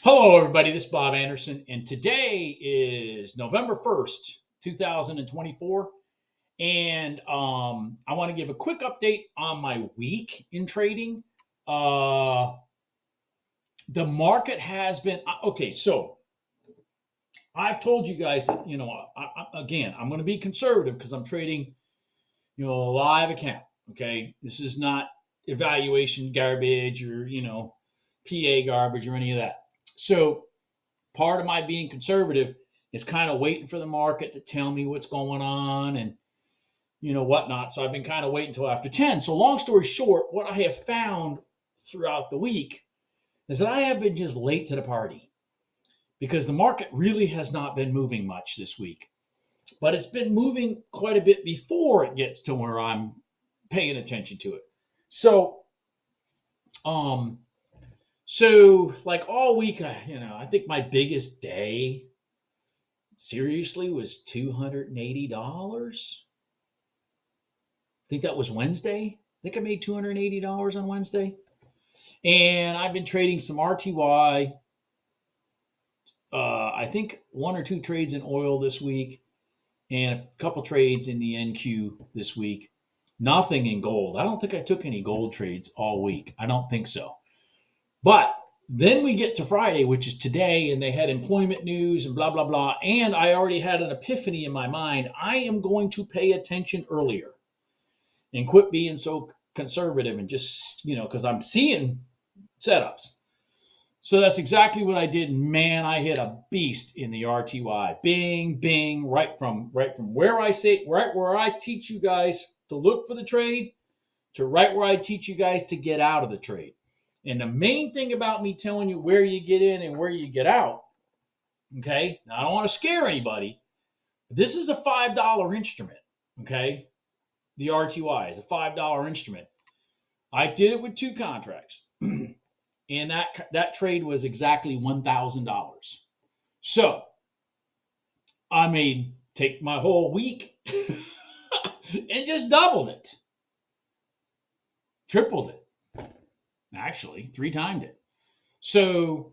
Hello, everybody. This is Bob Anderson, and today is November 1st, 2024. And I want to give a quick update on my week in trading. Uh, the market has been okay. So I've told you guys that, again, I'm going to be conservative because I'm trading, a live account. Okay. This is not evaluation garbage or, PA garbage or any of that. So part of my being conservative is kind of waiting for the market to tell me what's going on and whatnot. So I've been kind of waiting until after 10. So long story short, what I have found throughout the week is that I have been just late to the party because the market really has not been moving much this week. But it's been moving quite a bit before it gets to where I'm paying attention to it. So like all week, I think my biggest day seriously was $280. I think that was Wednesday. I think I made $280 on Wednesday. And I've been trading some RTY. I think one or two trades in oil this week and a couple trades in the NQ this week. Nothing in gold. I don't think I took any gold trades all week. I don't think so. But then we get to Friday, which is today, and they had employment news and blah, blah, blah. And I already had an epiphany in my mind. I am going to pay attention earlier and quit being so conservative and just, because I'm seeing setups. So that's exactly what I did. Man, I hit a beast in the RTY. Bing, bing, right from where I say, right where I teach you guys to look for the trade to right where I teach you guys to get out of the trade. And the main thing about me telling you where you get in and where you get out, okay? Now, I don't want to scare anybody, but this is a $5 instrument, okay? The RTY is a $5 instrument. I did it with two contracts, and that trade was exactly $1,000. So I take my whole week and just doubled it, tripled it. Actually, 3 timed it. So,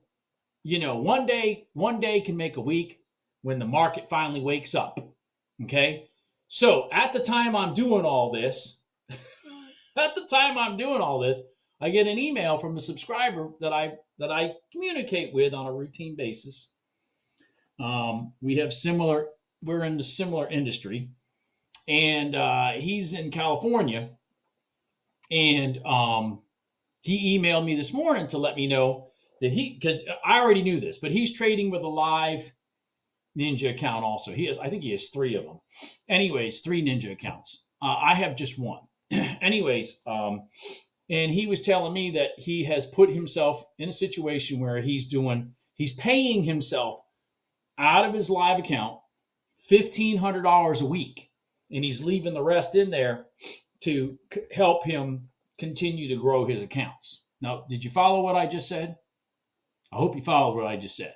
one day can make a week when the market finally wakes up. Okay. So at the time I'm doing all this, I get an email from a subscriber that I communicate with on a routine basis. We're in a similar industry, and he's in California, and he emailed me this morning to let me know that because I already knew this, but he's trading with a live Ninja account also. I think he has 3 of them. Anyways, 3 Ninja accounts. I have just one. Anyways, and he was telling me that he has put himself in a situation where he's paying himself out of his live account $1,500 a week, and he's leaving the rest in there to help him continue to grow his accounts. Now, did you follow what I just said? I hope you followed what I just said.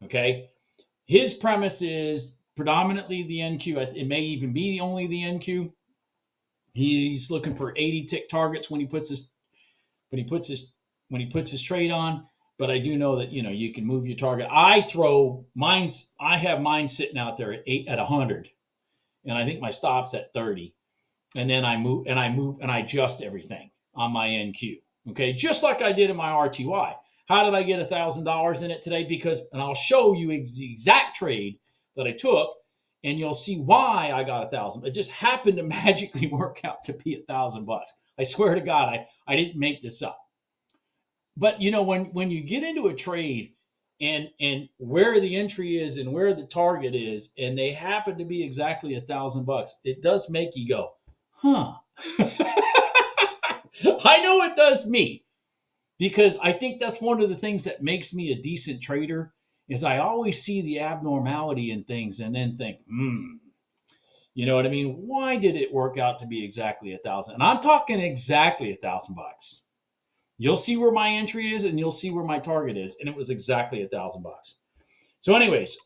Okay. His premise is predominantly the NQ. It may even be only the NQ. He's looking for 80 tick targets when he puts his trade on. But I do know that you can move your target. I have mine sitting out there at 100, and I think my stop's at 30. And then I move and I adjust everything on my NQ. Okay, just like I did in my RTY. How did I get $1,000 in it today? And I'll show you the exact trade that I took, and you'll see why I got 1,000. It just happened to magically work out to be $1,000. I swear to God, I didn't make this up. But when you get into a trade and where the entry is and where the target is, and they happen to be exactly $1,000, it does make you go, huh. I know it does me, because I think that's one of the things that makes me a decent trader is I always see the abnormality in things and then think, you know what I mean? Why did it work out to be exactly 1,000? And I'm talking exactly $1,000. You'll see where my entry is and you'll see where my target is. And it was exactly $1,000. So anyways,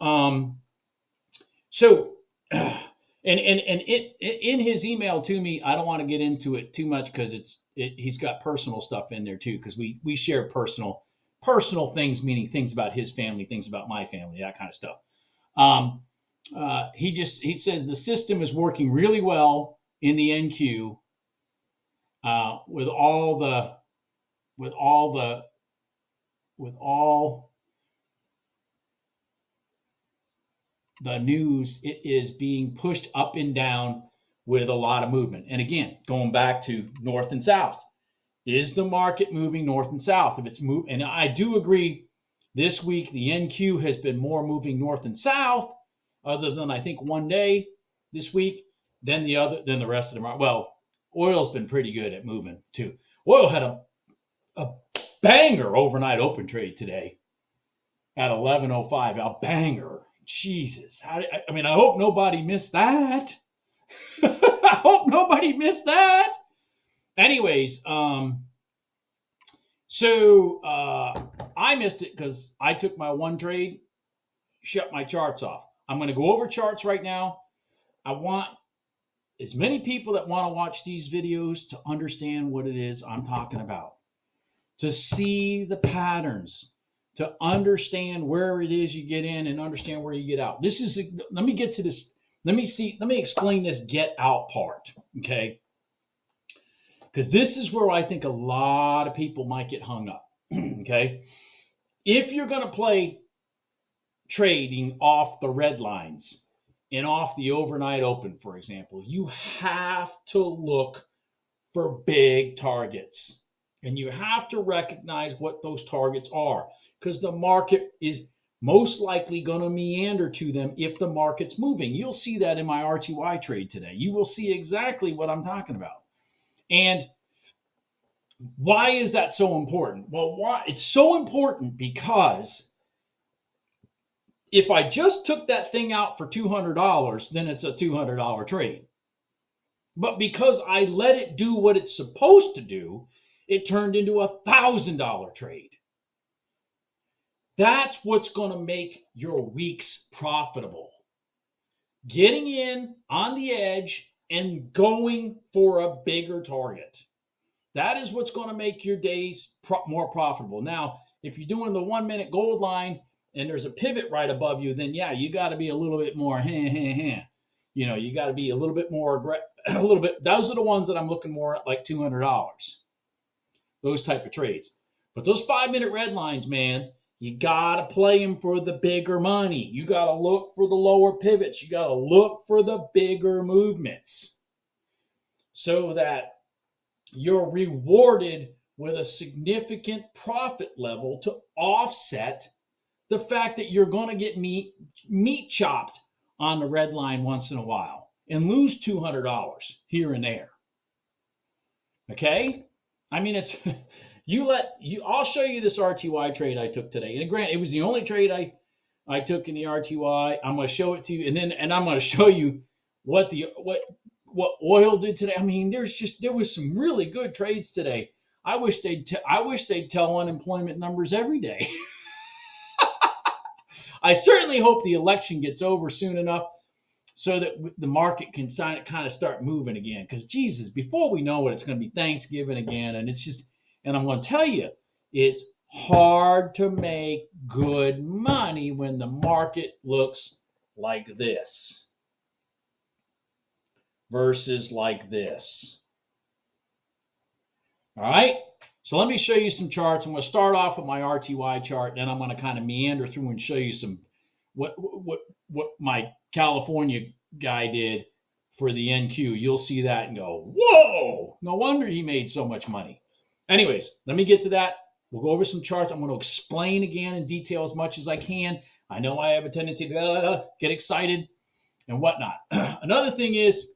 And in his email to me, I don't want to get into it too much because he's got personal stuff in there too, because we share personal personal things, meaning things about his family, things about my family, that kind of stuff. Um, he says the system is working really well in the NQ with all the news. It is being pushed up and down with a lot of movement. And again, going back to north and south, is the market moving north and south? If it's and I do agree, this week the NQ has been more moving north and south, other than I think one day this week, than the rest of the market. Well, oil's been pretty good at moving too. Oil had a banger overnight open trade today at 11:05. A banger. Jesus. I hope nobody missed that. I hope nobody missed that. Anyways, so I missed it because I took my one trade, shut my charts off. I'm going to go over charts right now. I want as many people that want to watch these videos to understand what it is I'm talking about, to see the patterns, to understand where it is you get in and understand where you get out. Let me get to this. Let me explain this get out part, okay? Because this is where I think a lot of people might get hung up, okay? If you're going to play trading off the red lines and off the overnight open, for example, you have to look for big targets. And you have to recognize what those targets are, because the market is most likely going to meander to them if the market's moving. You'll see that in my RTY trade today. You will see exactly what I'm talking about. And why is that so important? Well, it's so important because if I just took that thing out for $200, then it's a $200 trade. But because I let it do what it's supposed to do, it turned into a $1,000 trade. That's what's going to make your weeks profitable. Getting in on the edge and going for a bigger target. That is what's going to make your days more profitable. Now, if you're doing the 1 minute gold line and there's a pivot right above you, then yeah, you got to be a little bit more, you got to be a little bit more, a little bit. Those are the ones that I'm looking more at, like $200. Those type of trades. But those 5 minute red lines, man, you got to play them for the bigger money. You got to look for the lower pivots. You got to look for the bigger movements so that you're rewarded with a significant profit level to offset the fact that you're going to get meat chopped on the red line once in a while and lose $200 here and there. Okay? I mean, I'll show you this RTY trade I took today. And granted, it was the only trade I took in the RTY. I'm going to show it to you, and I'm going to show you what oil did today. I mean, there was some really good trades today. I wish they'd tell unemployment numbers every day. I certainly hope the election gets over soon enough so that the market can kind of start moving again. Because Jesus, before we know it, it's going to be Thanksgiving again, and I'm going to tell you, it's hard to make good money when the market looks like this versus like this. All right? So let me show you some charts. I'm going to start off with my RTY chart, then I'm going to kind of meander through and show you some what my California guy did for the NQ. You'll see that and go, whoa, no wonder he made so much money. Anyways, let me get to that. We'll go over some charts. I'm going to explain again in detail as much as I can. I know I have a tendency to get excited and whatnot. Another thing is,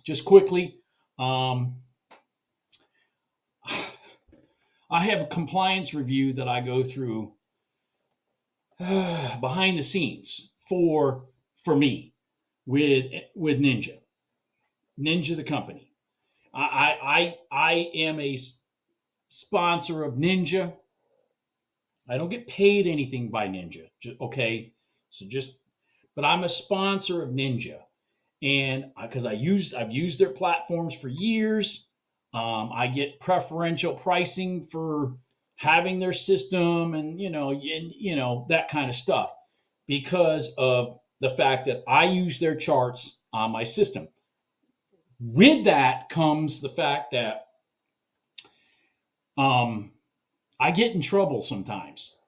just quickly, I have a compliance review that I go through behind the scenes for me with Ninja the company. I am a sponsor of Ninja. I don't get paid anything by Ninja. Okay, but I'm a sponsor of Ninja, and because I've used their platforms for years. I get preferential pricing for having their system and, that kind of stuff because of the fact that I use their charts on my system. With that comes the fact that I get in trouble sometimes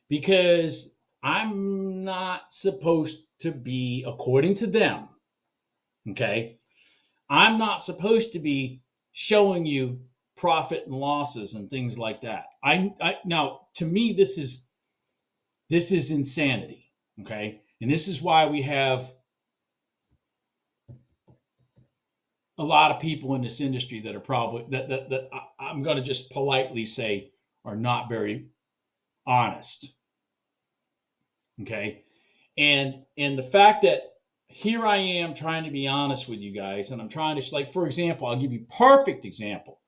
because I'm not supposed to be, according to them, okay, I'm not supposed to be showing you profit and losses and things like that. Now, to me, this is insanity, okay? And this is why we have a lot of people in this industry that are probably that I'm going to just politely say are not very honest, okay? And the fact that here I am trying to be honest with you guys, and I'm trying to, like, for example, I'll give you a perfect example.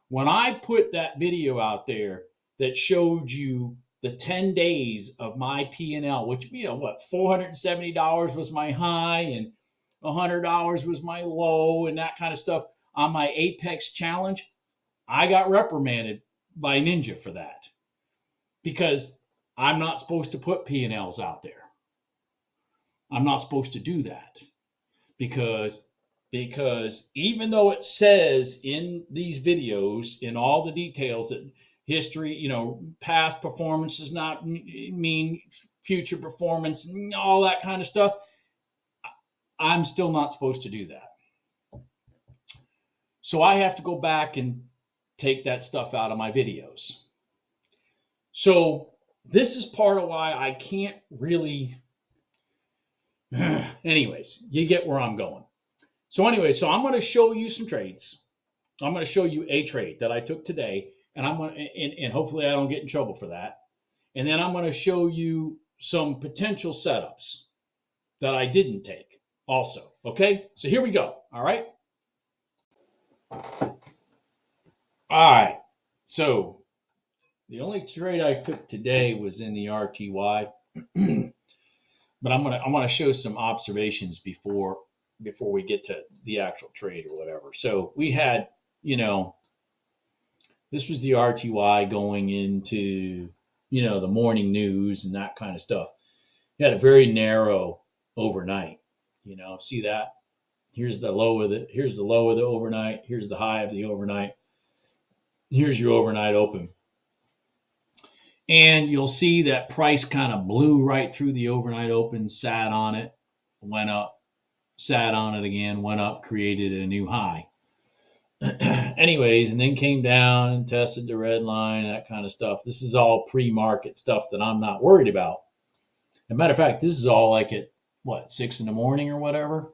When I put that video out there that showed you the 10 days of my P&L, which, $470 was my high and $100 was my low and that kind of stuff on my Apex challenge, I got reprimanded by Ninja for that because I'm not supposed to put P&Ls out there. I'm not supposed to do that because even though it says in these videos, in all the details, that history, past performance does not mean future performance, and all that kind of stuff, I'm still not supposed to do that. So I have to go back and take that stuff out of my videos. So this is part of why I can't really... Anyways, you get where I'm going. So I'm going to show you some trades. I'm going to show you a trade that I took today, and and hopefully I don't get in trouble for that. And then I'm going to show you some potential setups that I didn't take also. Okay? So here we go. All right? All right. So the only trade I took today was in the RTY. But I'm gonna show some observations before we get to the actual trade or whatever. So we had, this was the RTY going into, the morning news and that kind of stuff. You had a very narrow overnight. See that? Here's the low of the overnight. Here's the high of the overnight. Here's your overnight open. And you'll see that price kind of blew right through the overnight open, sat on it, went up, sat on it again, went up, created a new high. Anyways, and then came down and tested the red line, that kind of stuff. This is all pre-market stuff that I'm not worried about. As a matter of fact, this is all like at, 6 in the morning or whatever.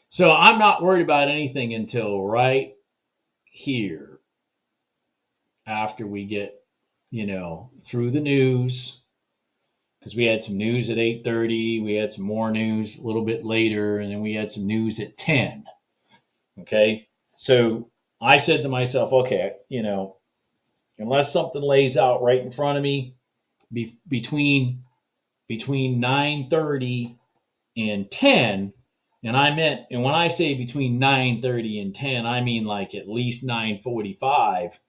So I'm not worried about anything until right here after we get through the news, because we had some news at 8:30, we had some more news a little bit later, and then we had some news at 10. Okay, so I said to myself, okay, unless something lays out right in front of me between 9:30 and 10, and when I say between 9:30 and 10, I mean like at least 9:45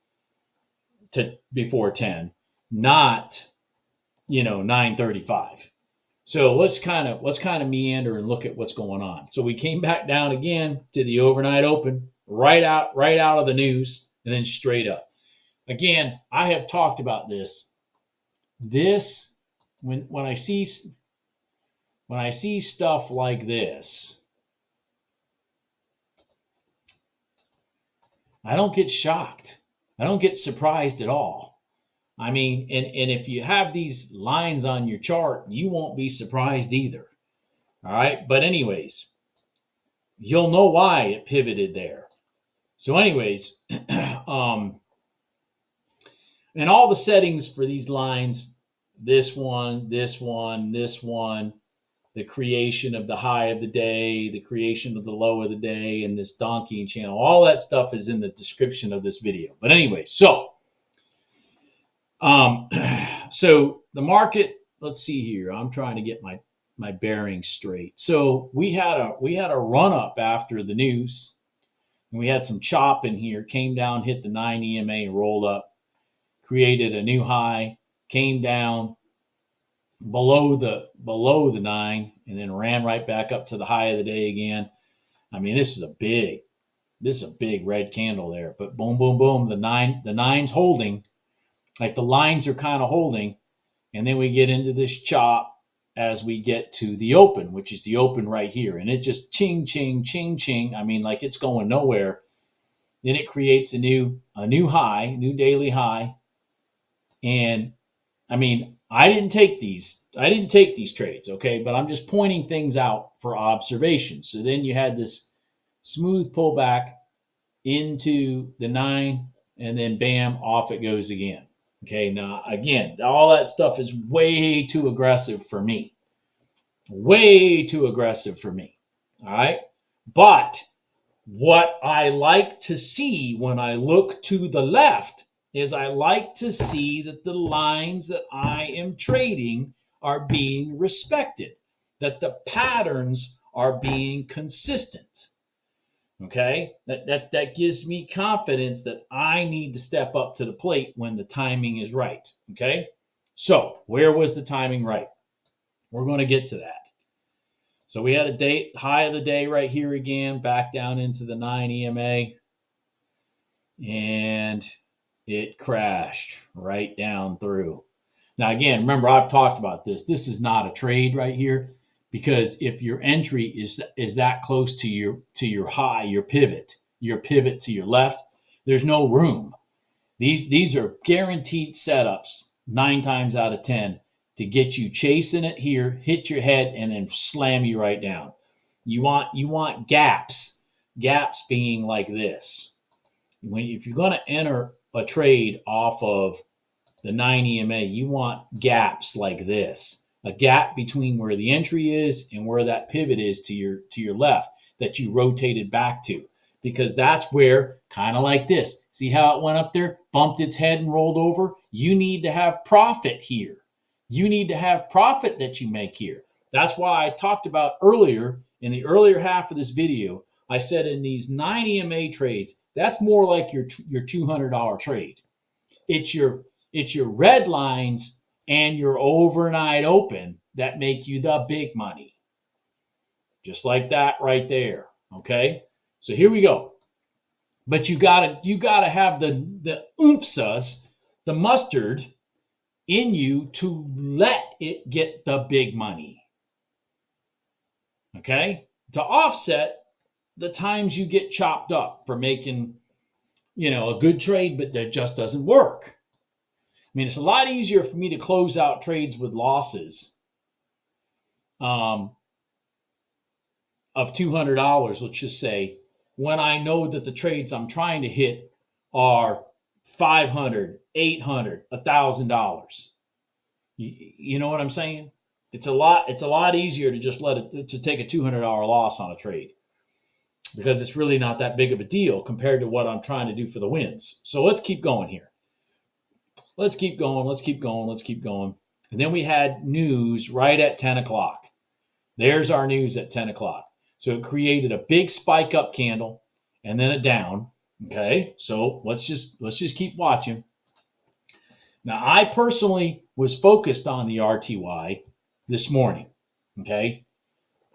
to before 10, not 9:35. So let's kind of meander and look at what's going on. So we came back down again to the overnight open, right out of the news, and then straight up. Again, I have talked about this. When I see stuff like this, I don't get shocked. I don't get surprised at all. I mean, and if you have these lines on your chart, you won't be surprised either. All right. But anyways, you'll know why it pivoted there. So anyways, and all the settings for these lines, this one, the creation of the high of the day, the creation of the low of the day, and this Donchian Channel. All that stuff is in the description of this video. But anyway, so the market, let's see here. I'm trying to get my bearings straight. So we had a run up after the news. And we had some chop in here, came down, hit the 9 EMA, rolled up, created a new high, came down below the 9, and then ran right back up to the high of the day again. I mean, this is a big red candle there. But boom, boom, boom, the nine's holding. Like the lines are kind of holding. And then we get into this chop as we get to the open, which is the open right here. And it just ching, ching, ching, ching. I mean, like it's going nowhere. Then it creates a new high, new daily high. And I mean, I didn't take these trades, okay? But I'm just pointing things out for observation. So then you had this smooth pullback into the 9, and then bam, off it goes again. Okay, now again, all that stuff is way too aggressive for me. Way too aggressive for me. All right? But what I like to see when I look to the left is I like to see that the lines that I am trading are being respected, that the patterns are being consistent. Okay, that gives me confidence that I need to step up to the plate when the timing is right. Okay, so where was the timing right? We're going to get to that. So we had a high of the day right here again, back down into the 9 EMA, and it crashed right down through. Now again, remember I've talked about this. This is not a trade right here. Because if your entry is that close to your high, your pivot to your left, there's no room. These are guaranteed setups 9 times out of 10 to get you chasing it here, hit your head, and then slam you right down. You want gaps being like this. If you're going to enter a trade off of the 9 EMA, you want gaps like this. A gap between where the entry is and where that pivot is to your left that you rotated back to, because that's where, kind of like this, see how it went up there, bumped its head and rolled over? You need to have profit here. You need to have profit that you make here. That's why I talked about earlier, in the earlier half of this video, I said in these 9 EMA trades, that's more like your $200 trade. It's your red lines and your overnight open that make you the big money. Just like that right there. Okay? So here we go. But you gotta have the oompsas, the mustard in you to let it get the big money. Okay? To offset the times you get chopped up for making, a good trade, but that just doesn't work. I mean, it's a lot easier for me to close out trades with losses of $200, let's just say, when I know that the trades I'm trying to hit are $500, $800, $1,000. You know what I'm saying? It's a lot easier to just to take a $200 loss on a trade, because it's really not that big of a deal compared to what I'm trying to do for the wins. So let's keep going here. Let's keep going. And then we had news right at 10 o'clock. There's our news at 10 o'clock. So it created a big spike up candle and then a down. Okay, so let's just keep watching. Now, I personally was focused on the RTY this morning, okay,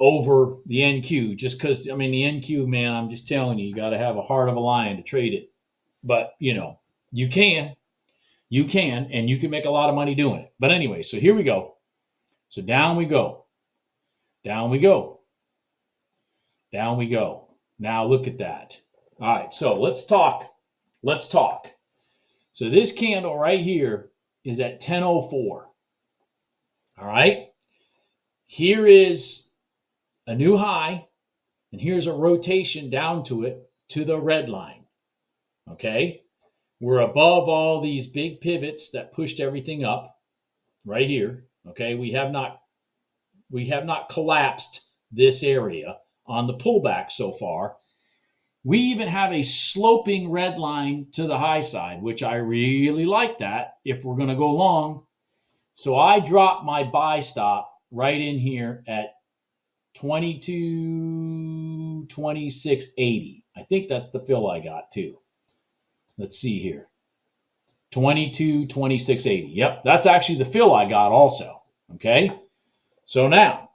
over the NQ, just because, the NQ, man, I'm just telling you, you got to have a heart of a lion to trade it. But, you can, and you can make a lot of money doing it. But anyway, so here we go. So down we go. Down we go. Down we go. Now look at that. All right, so let's talk. So this candle right here is at 10:04. All right. Here is a new high, and here's a rotation down to it to the red line. Okay. We're above all these big pivots that pushed everything up right here. Okay. We have not collapsed this area on the pullback so far. We even have a sloping red line to the high side, which I really like that if we're going to go long. So I dropped my buy stop right in here at 22.60. 22.2680. I think that's the fill I got too. Let's see here. 22.2680. Yep, that's actually the fill I got also. Okay. So now,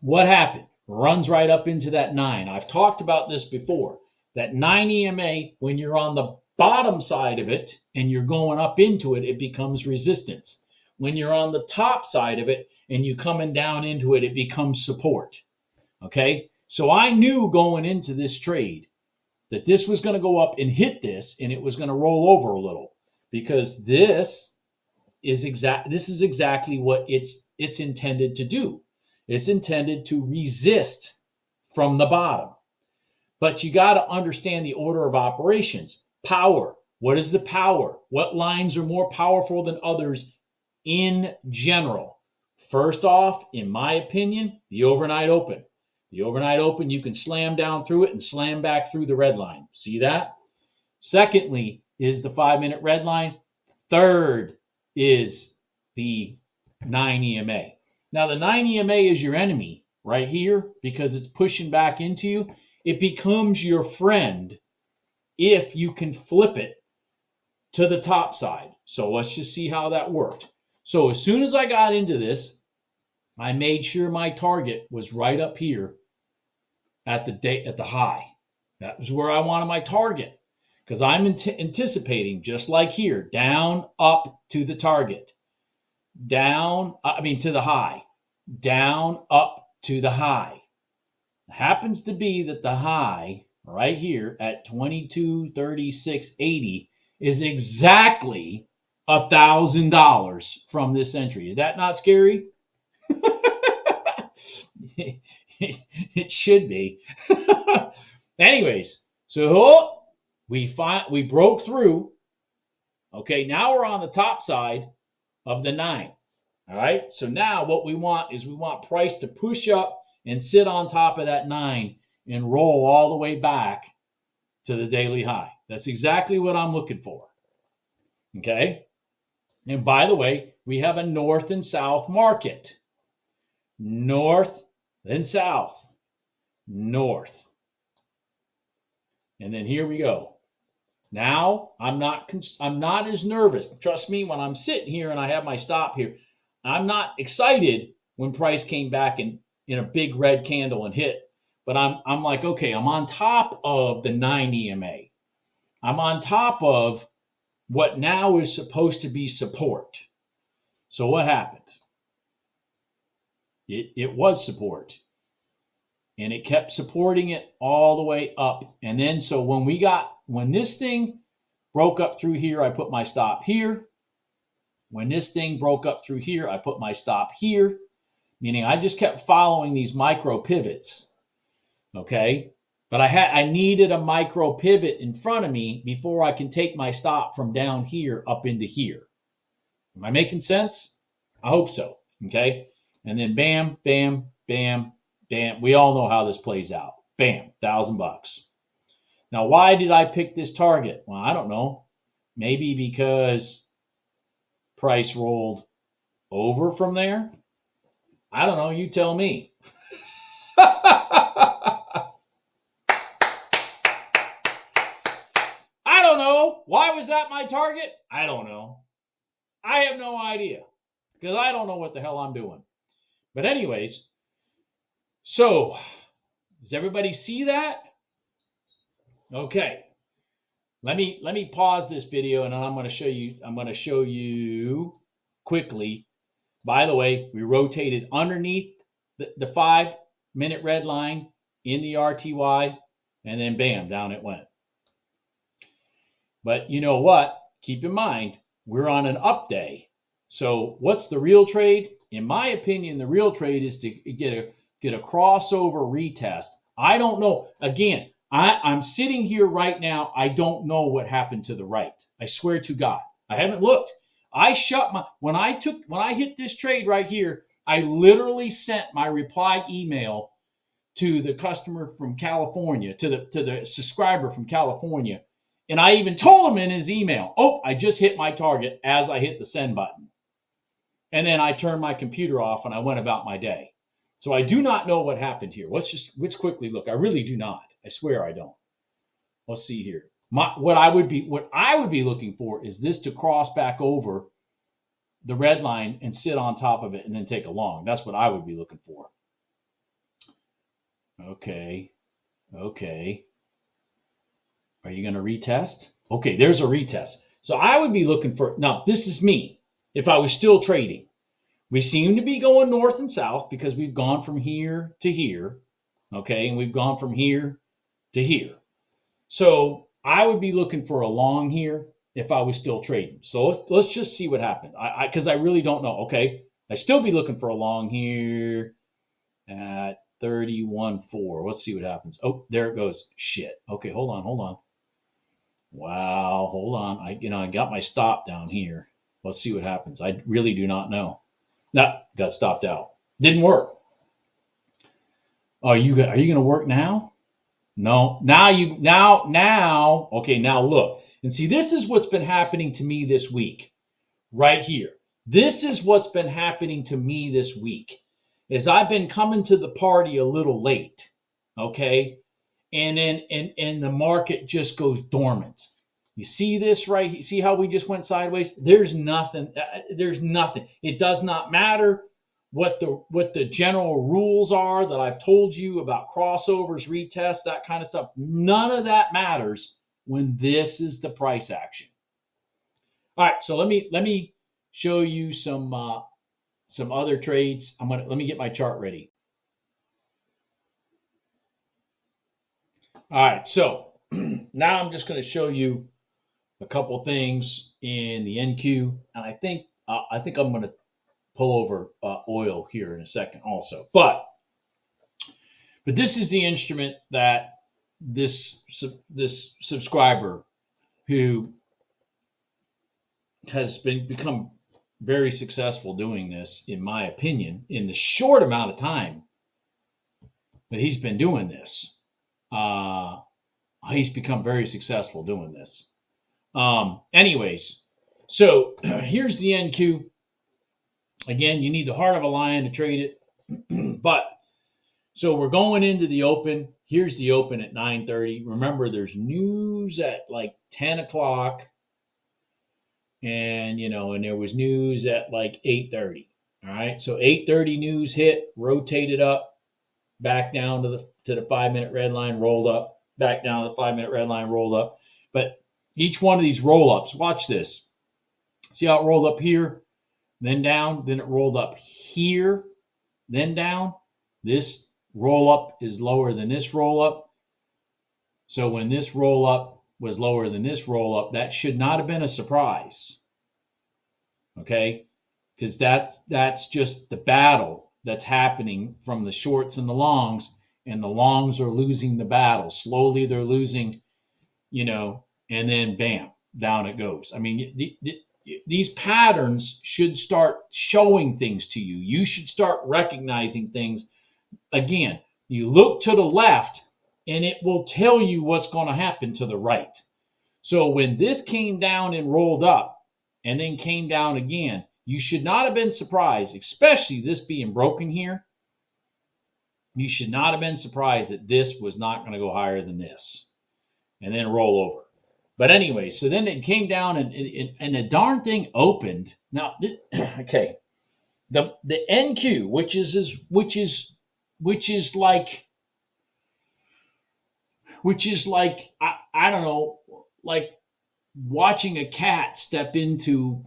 what happened? Runs right up into that 9. I've talked about this before. That 9 EMA, when you're on the bottom side of it and you're going up into it, it becomes resistance. When you're on the top side of it and you're coming down into it, it becomes support. Okay? So I knew going into this trade that this was going to go up and hit this, and it was going to roll over a little, because this is exactly what it's intended to do. It's intended to resist from the bottom. But you got to understand the order of operations. Power. What is the power? What lines are more powerful than others in general? First off, in my opinion, the overnight open. The overnight open, you can slam down through it and slam back through the red line. See that? Secondly is the 5-minute red line. Third is the 9 EMA. Now, the 9 EMA is your enemy right here because it's pushing back into you. It becomes your friend if you can flip it to the top side. So let's just see how that worked. So as soon as I got into this, I made sure my target was right up here at the high. That was where I wanted my target, because I'm anticipating, just like here, down, up to the target. To the high. Down, up to the high. It happens to be that the high right here at 22.3680 is exactly $1,000 from this entry. Is that not scary? It should be. Anyways, so we broke through. Okay, now we're on the top side of the 9. All right, so now what we want price to push up and sit on top of that 9 and roll all the way back to the daily high. That's exactly what I'm looking for. Okay, and by the way, we have a north and south market. North, then south, north. And then here we go. Now, I'm not as nervous. Trust me, when I'm sitting here and I have my stop here, I'm not excited when price came back in a big red candle and hit. But I'm like, okay, I'm on top of the 9 EMA. I'm on top of what now is supposed to be support. So what happened? It was support. And it kept supporting it all the way up. And then so when this thing broke up through here, I put my stop here. When this thing broke up through here, I put my stop here. Meaning I just kept following these micro pivots. Okay? But I needed a micro pivot in front of me before I can take my stop from down here up into here. Am I making sense? I hope so. Okay? And then bam, bam, bam, bam. We all know how this plays out. Bam, $1,000. Now, why did I pick this target? Well, I don't know. Maybe because price rolled over from there. I don't know. You tell me. I don't know. Why was that my target? I don't know. I have no idea, because I don't know what the hell I'm doing. But anyways, so does everybody see that? Okay. Let me pause this video and then I'm going to show you quickly. By the way, we rotated underneath the 5-minute red line in the RTY, and then bam, down it went. But you know what? Keep in mind, we're on an up day. So what's the real trade? In my opinion, the real trade is to get a crossover retest. I don't know. Again, I'm sitting here right now. I don't know what happened to the right. I swear to God. I haven't looked. When I hit this trade right here, I literally sent my reply email to the customer from California, to the subscriber from California. And I even told him in his email, oh, I just hit my target as I hit the send button. And then I turned my computer off and I went about my day. So I do not know what happened here. Let's quickly look. I really do not. I swear I don't. Let's see here. What I would be looking for is this to cross back over the red line and sit on top of it and then take a long. That's what I would be looking for. Okay. Are you going to retest? Okay, there's a retest. So I would be looking for, now this is me, if I was still trading. We seem to be going north and south because we've gone from here to here. Okay, and we've gone from here to here. So I would be looking for a long here if I was still trading. So let's just see what happened. Because I really don't know. Okay, I still be looking for a long here at 31.4. Let's see what happens. Oh, there it goes. Shit. Okay, hold on. Wow, hold on. I got my stop down here. Let's see what happens. I really do not know. No, got stopped out. Didn't work. Oh, are you going to work now? No. Now. Okay, now look. And see, this is what's been happening to me this week. Right here. This is what's been happening to me this week. Is I've been coming to the party a little late. Okay? And then and the market just goes dormant. You see this right? You see how we just went sideways? There's nothing. It does not matter what the general rules are that I've told you about crossovers, retests, that kind of stuff. None of that matters when this is the price action. All right, so let me show you some other trades. Let me get my chart ready. All right, so now I'm just going to show you a couple things in the NQ, and I think I'm going to pull over oil here in a second also. But this is the instrument that this subscriber who has become very successful doing this, in my opinion, in the short amount of time that he's been doing this. He's become very successful doing this. Anyways, so here's the NQ. Again, you need the heart of a lion to trade it. But so we're going into the open. Here's the open at 9:30. Remember, there's news at like 10 o'clock. And, and there was news at like 8:30. All right. So 8:30 news hit, rotated up, back down to the 5-minute red line, rolled up, back down to the 5-minute red line, rolled up. But each one of these roll-ups, watch this. See how it rolled up here, then down, then it rolled up here, then down. This roll-up is lower than this roll-up. So when this roll-up was lower than this roll-up, that should not have been a surprise. Okay? Because that's just the battle that's happening from the shorts and the longs are losing the battle. Slowly they're losing, and then bam, down it goes. I mean, these patterns should start showing things to you. You should start recognizing things. Again, you look to the left and it will tell you what's going to happen to the right. So when this came down and rolled up and then came down again, you should not have been surprised, especially this being broken here. You should not have been surprised that this was not going to go higher than this and then roll over. But anyway, so then it came down and the darn thing opened. Now, okay, the NQ, which is like I don't know, like watching a cat step into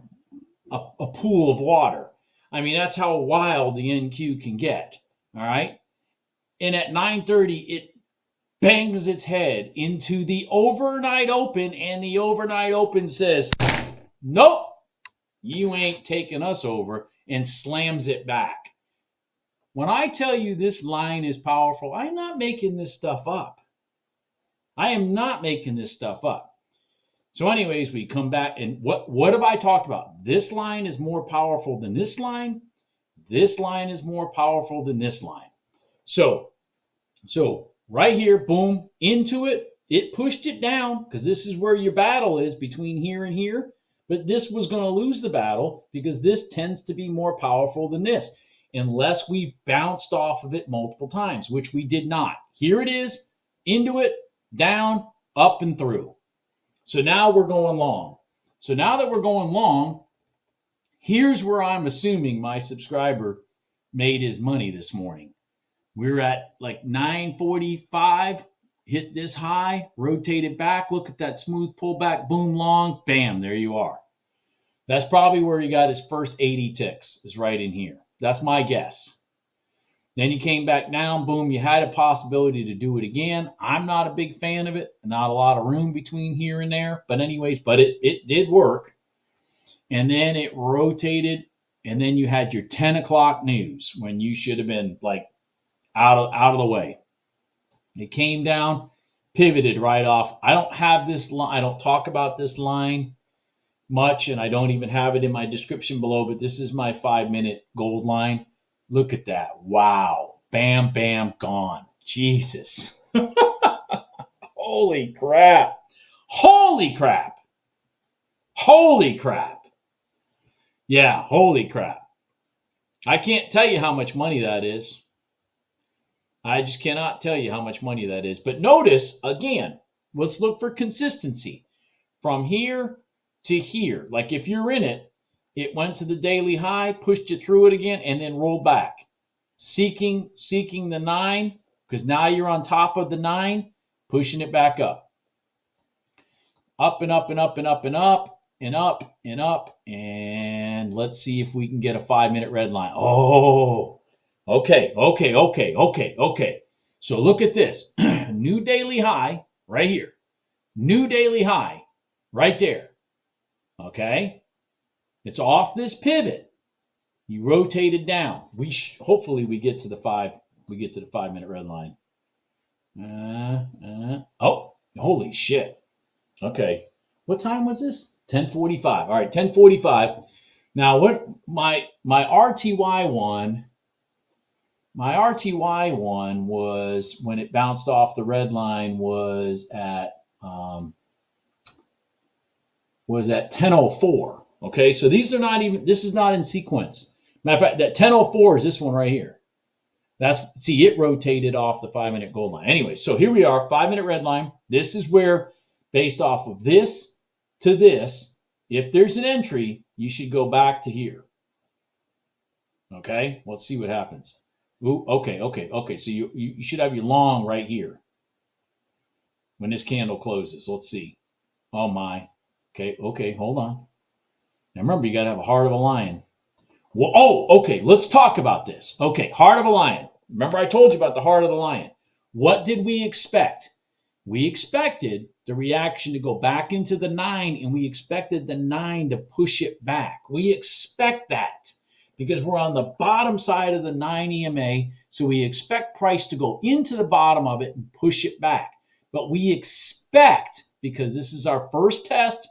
a pool of water. I mean, that's how wild the NQ can get. All right, and at 9:30, it bangs its head into the overnight open, and the overnight open says, nope, you ain't taking us over, and slams it back. When I tell you this line is powerful, I'm not making this stuff up. I am not making this stuff up. So anyways, we come back, and what have I talked about? This line is more powerful than this line. This line is more powerful than this line. So right here, boom, into it. It pushed it down because this is where your battle is between here and here. But this was going to lose the battle because this tends to be more powerful than this. unless we've bounced off of it multiple times, which we did not. Here it is, into it, down, up and through. So now we're going long. So now that we're going long, here's where I'm assuming my subscriber made his money this morning. We're at like 9:45, hit this high, rotated back, look at that smooth pullback, boom, long, bam, there you are. That's probably where he got his first 80 ticks, is right in here. That's my guess. Then you came back down, boom, you had a possibility to do it again. I'm not a big fan of it. Not a lot of room between here and there. But anyways, it did work. And then it rotated, and then you had your 10 o'clock news when you should have been like out of the way. It came down, pivoted right off. I don't have this line. I don't talk about this line much, and I don't even have it in my description below, but this is my 5-minute gold line. Look at that. Wow. Bam, bam, gone. Jesus. Holy crap. Holy crap. Holy crap. Yeah, holy crap. I can't tell you how much money that is. I just cannot tell you how much money that is. But notice, again, let's look for consistency. From here to here. Like if you're in it, it went to the daily high, pushed it through it again, and then rolled back. Seeking the 9, because now you're on top of the 9, pushing it back up. Up and up and up and up and up and up and up. And let's see if we can get a 5-minute red line. Oh, okay. So look at this. New daily high right here. New daily high right there. Okay. It's off this pivot. You rotate it down. Hopefully we get to the 5-minute red line. Oh, holy shit. Okay. What time was this? 10:45. All right, 10:45. Now what my RTY one was when it bounced off the red line was at 10:04. Okay, so this is not in sequence. Matter of fact, that 10:04 is this one right here. See, it rotated off the 5-minute gold line. Anyway, so here we are, 5-minute red line. This is where, based off of this to this, if there's an entry, you should go back to here. Okay, let's see what happens. Ooh, okay. So you should have your long right here when this candle closes. Let's see. Oh my. Okay, hold on. Now remember, you got to have a heart of a lion. Well, okay, let's talk about this. Okay, heart of a lion. Remember I told you about the heart of the lion. What did we expect? We expected the reaction to go back into the 9, and we expected the 9 to push it back. We expect that because we're on the bottom side of the 9 EMA, so we expect price to go into the bottom of it and push it back. But we expect, because this is our first test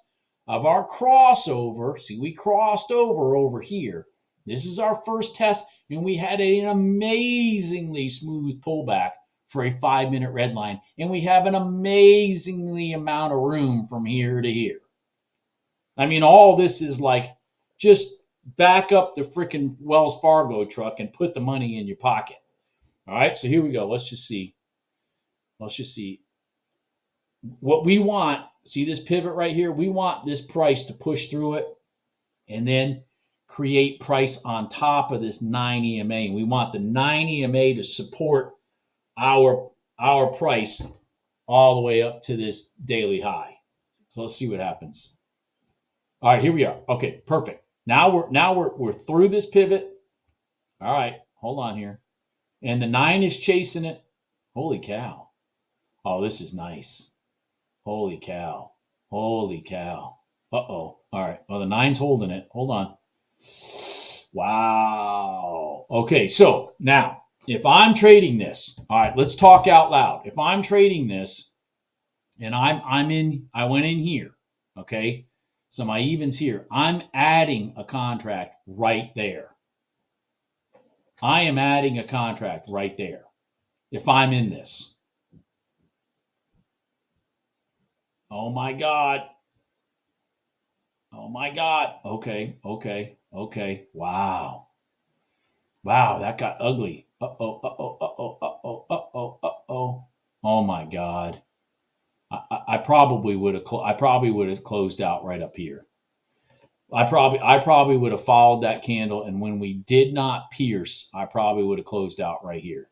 of our crossover. See, we crossed over here. This is our first test, and we had an amazingly smooth pullback for a 5-minute red line, and we have an amazingly amount of room from here to here. I mean, all this is like just back up the freaking Wells Fargo truck and put the money in your pocket. All right, so here we go. Let's just see what we want. See this pivot right here? We want this price to push through it and then create price on top of this 9 EMA. And we want the 9 EMA to support our price all the way up to this daily high. So let's see what happens. All right, here we are. Okay, perfect. Now we're through this pivot. All right, hold on here. And the 9 is chasing it. Holy cow. Oh, this is nice. Holy cow. Uh-oh. All right. Well, the 9's holding it. Hold on. Wow. Okay, so now, if I'm trading this, all right, let's talk out loud. If I'm trading this, and I went in here, okay? So my even's here. I'm adding a contract right there. I am adding a contract right there. If I'm in this. Oh my God. Okay. Wow. Wow, that got ugly. Uh-oh, uh-oh, uh-oh, uh-oh, uh-oh, uh-oh. Oh my God. I probably would have closed out right up here. I probably would have followed that candle, and when we did not pierce, I probably would have closed out right here.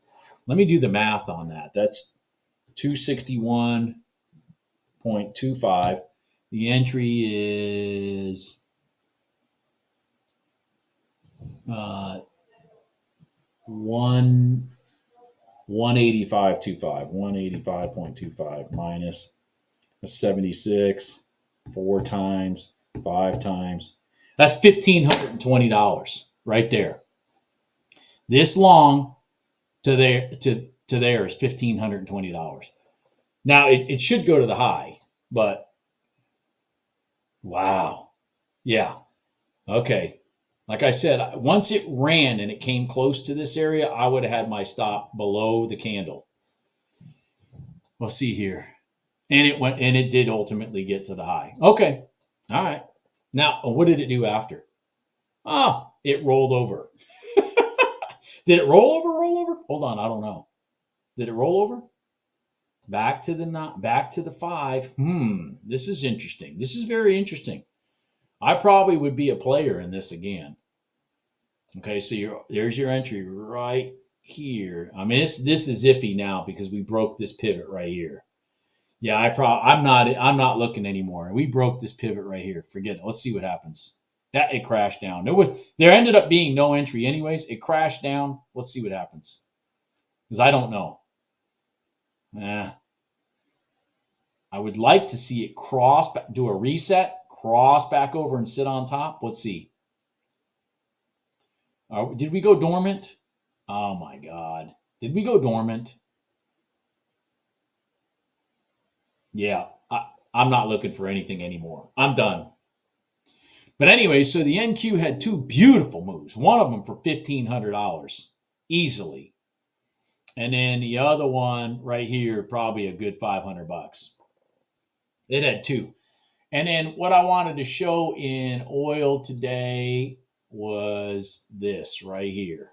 Let me do the math on that. That's 261.25. The entry is 185.25. 185.25 minus 76, 4 times, 5 times. That's $1,520 right there. This long to there is $1,520. Now it should go to the high, but wow. Yeah. Okay. Like I said, once it ran and it came close to this area, I would have had my stop below the candle. We'll see here. And it did ultimately get to the high. Okay. All right. Now, what did it do after? Oh, it rolled over. Did it roll over? Hold on, I don't know. Did it roll over? Back to the 5. This is interesting. This is very interesting. I probably would be a player in this again. Okay, so there's your entry right here. I mean, this is iffy now because we broke this pivot right here. Yeah, I'm not looking anymore. We broke this pivot right here. Forget it. Let's see what happens. That it crashed down. There ended up being no entry anyways. It crashed down. Let's see what happens. Because I don't know. I would like to see it cross, do a reset, cross back over and sit on top. Let's see. Did we go dormant? Oh my God. Did we go dormant? Yeah, I'm not looking for anything anymore. I'm done. But anyway, so the NQ had 2 beautiful moves. One of them for $1,500 easily. And then the other one right here, probably a good $500. It had 2. And then what I wanted to show in oil today was this right here.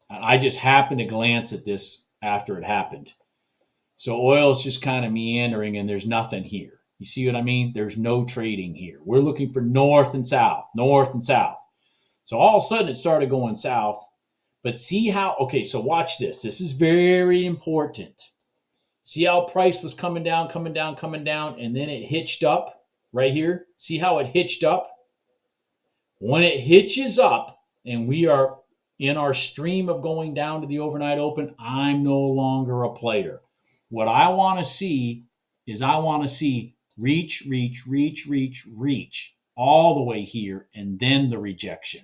I just happened to glance at this after it happened. So oil is just kind of meandering and there's nothing here. You see what I mean? There's no trading here. We're looking for north and south, north and south. So all of a sudden it started going south. But see how, okay, so watch this. This is very important. See how price was coming down, and then it hitched up right here? See how it hitched up? When it hitches up and we are in our stream of going down to the overnight open, I'm no longer a player. What I want to see is reach all the way here and then the rejection.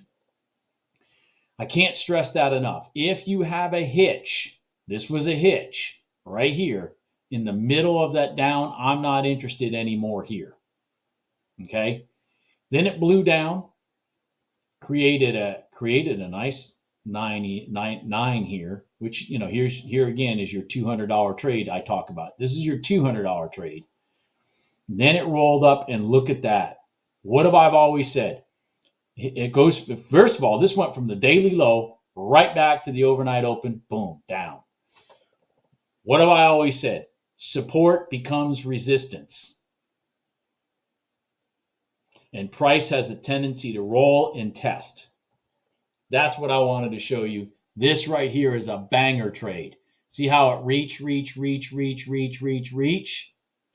I can't stress that enough. If you have a hitch, this was a hitch right here in the middle of that down, I'm not interested anymore here. Okay? Then it blew down, created a nice 9 here, which, here again is your $200 trade I talk about. This is your $200 trade. Then it rolled up and look at that. What have I always said? It goes, first of all, this went from the daily low right back to the overnight open, boom, down. What have I always said? Support becomes resistance. And price has a tendency to roll and test. That's what I wanted to show you. This right here is a banger trade. See how it reach.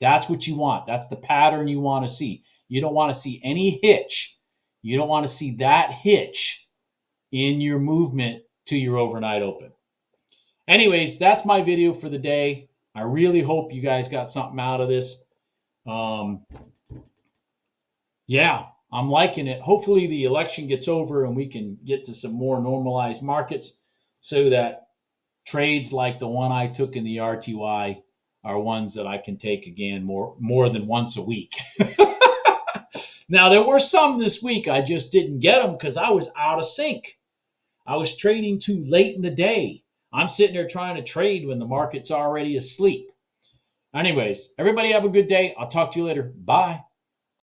That's what you want. That's the pattern you want to see. You don't want to see any hitch. You don't want to see that hitch in your movement to your overnight open. Anyways, that's my video for the day. I really hope you guys got something out of this. Yeah, I'm liking it. Hopefully the election gets over and we can get to some more normalized markets so that trades like the one I took in the RTY are ones that I can take again more than once a week. Now, there were some this week. I just didn't get them because I was out of sync. I was trading too late in the day. I'm sitting there trying to trade when the market's already asleep. Anyways, everybody have a good day. I'll talk to you later. Bye.